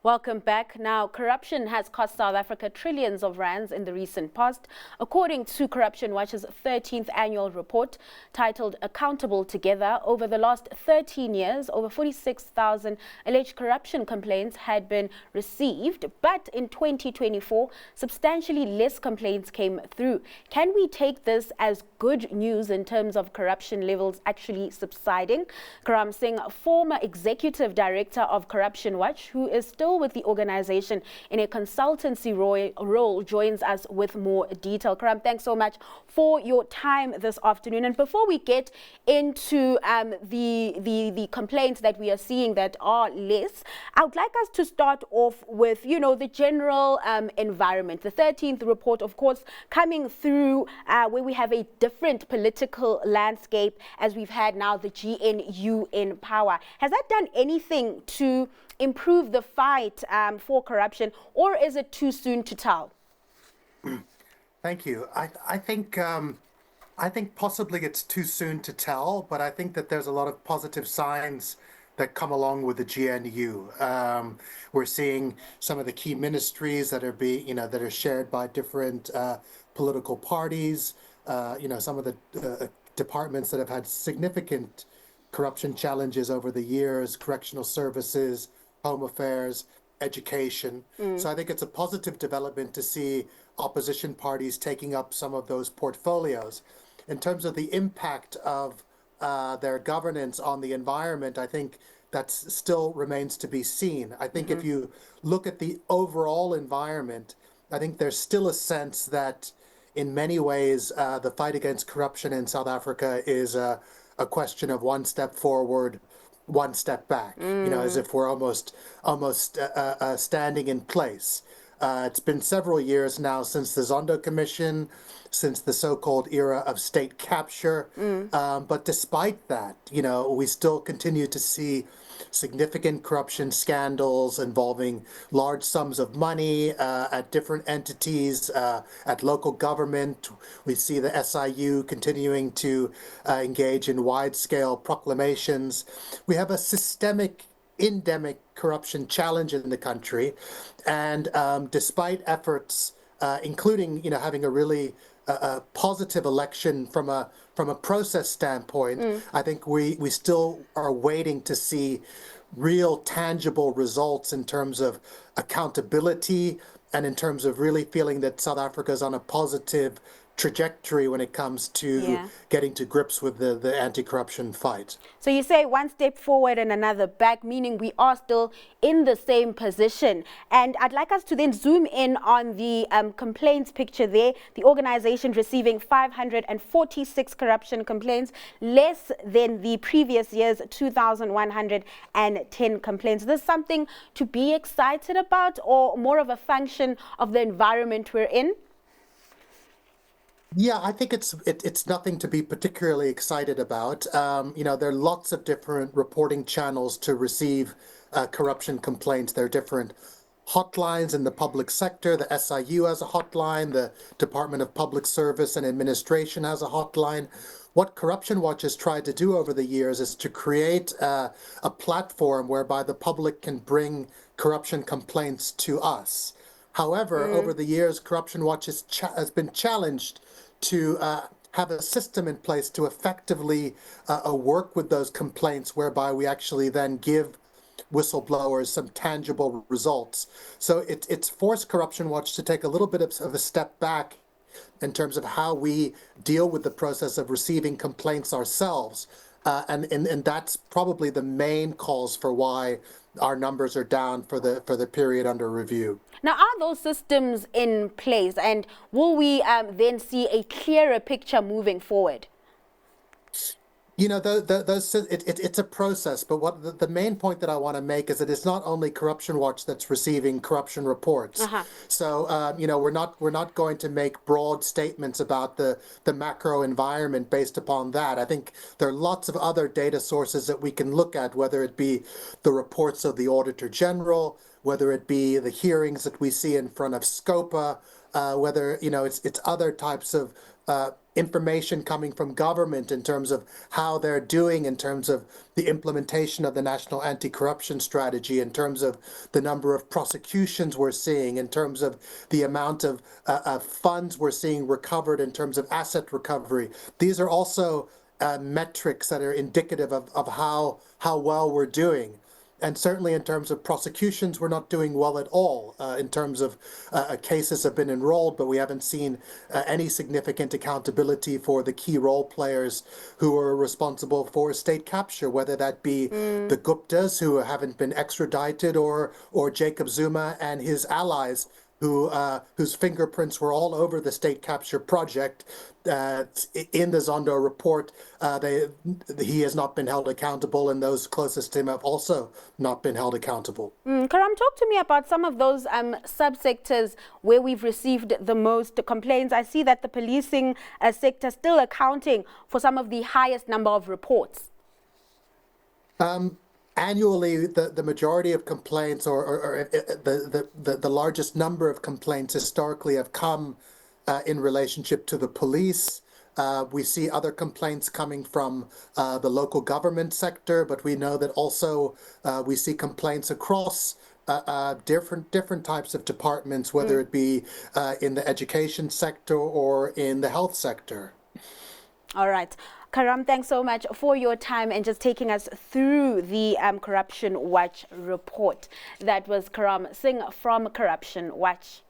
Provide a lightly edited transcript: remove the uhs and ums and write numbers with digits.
Welcome back. Now, corruption has cost South Africa trillions of rands in the recent past. According to Corruption Watch's 13th annual report titled Accountable Together, over the last 13 years, over 46,000 alleged corruption complaints had been received. But in 2024, substantially less complaints came through. Can we take this as good news in terms of corruption levels actually subsiding? Karam Singh, former executive director of Corruption Watch, who is still with the organization in a consultancy role, joins us with more detail. Karam, thanks so much for your time this afternoon. And before we get into the complaints that we are seeing that are less, I would like us to start off with, the general environment. The 13th report, of course, coming through where we have a different political landscape as we've had now the GNU in power. Has that done anything to improve the fight for corruption, or is it too soon to tell? Thank you. I think possibly it's too soon to tell, but I think that there's a lot of positive signs that come along with the GNU. We're seeing some of the key ministries that are shared by different political parties. Some of the departments that have had significant corruption challenges over the years: correctional services, home affairs, education. So I think it's a positive development to see opposition parties taking up some of those portfolios. In terms of the impact of their governance on the environment, I think that still remains to be seen. I think if you look at the overall environment, I think there's still a sense that in many ways the fight against corruption in South Africa is a question of one step forward, one step back, as if we're almost standing in place. It's been several years now since the Zondo Commission, since the so-called era of state capture. But despite that, we still continue to see significant corruption scandals involving large sums of money at different entities, at local government. We see the SIU continuing to engage in wide-scale proclamations. We have a systemic, endemic corruption challenge in the country, and despite efforts, including having a really positive election from a process standpoint, I think we still are waiting to see real tangible results in terms of accountability and in terms of really feeling that South Africa is on a positive trajectory when it comes to getting to grips with the anti-corruption fight. So you say one step forward and another back, meaning we are still in the same position. And I'd like us to then zoom in on the complaints picture there. The organization receiving 546 corruption complaints, less than the previous year's 2,110 complaints. Is this something to be excited about, or more of a function of the environment we're in? Yeah, I think it's nothing to be particularly excited about. There are lots of different reporting channels to receive corruption complaints. There are different hotlines in the public sector. The SIU has a hotline. The Department of Public Service and Administration has a hotline. What Corruption Watch has tried to do over the years is to create a platform whereby the public can bring corruption complaints to us. However, over the years, Corruption Watch has been challenged to have a system in place to effectively work with those complaints, whereby we actually then give whistleblowers some tangible results. So it's forced Corruption Watch to take a little bit of a step back in terms of how we deal with the process of receiving complaints ourselves. And that's probably the main cause for why our numbers are down for the period under review. Now, are those systems in place, and will we then see a clearer picture moving forward? It's a process, but what the main point that I want to make is that it's not only Corruption Watch that's receiving corruption reports. So we're not going to make broad statements about the macro environment based upon that. I think there are lots of other data sources that we can look at, whether it be the reports of the Auditor General, whether it be the hearings that we see in front of SCOPA, whether it's other types of information coming from government in terms of how they're doing, in terms of the implementation of the national anti-corruption strategy, in terms of the number of prosecutions we're seeing, in terms of the amount of funds we're seeing recovered, in terms of asset recovery. These are also metrics that are indicative of how well we're doing. And certainly in terms of prosecutions, we're not doing well at all. In terms of cases have been enrolled, but we haven't seen any significant accountability for the key role players who are responsible for state capture, whether that be the Guptas, who haven't been extradited, or Jacob Zuma and his allies, whose fingerprints were all over the state capture project. In the Zondo report, he has not been held accountable, and those closest to him have also not been held accountable. Karam, talk to me about some of those subsectors where we've received the most complaints. I see that the policing sector still accounting for some of the highest number of reports. Annually, the majority of complaints, or the largest number of complaints historically, have come in relationship to the police. We see other complaints coming from the local government sector, but we know that also we see complaints across different types of departments, whether it be in the education sector or in the health sector. All right. Karam, thanks so much for your time and just taking us through the Corruption Watch report. That was Karam Singh from Corruption Watch.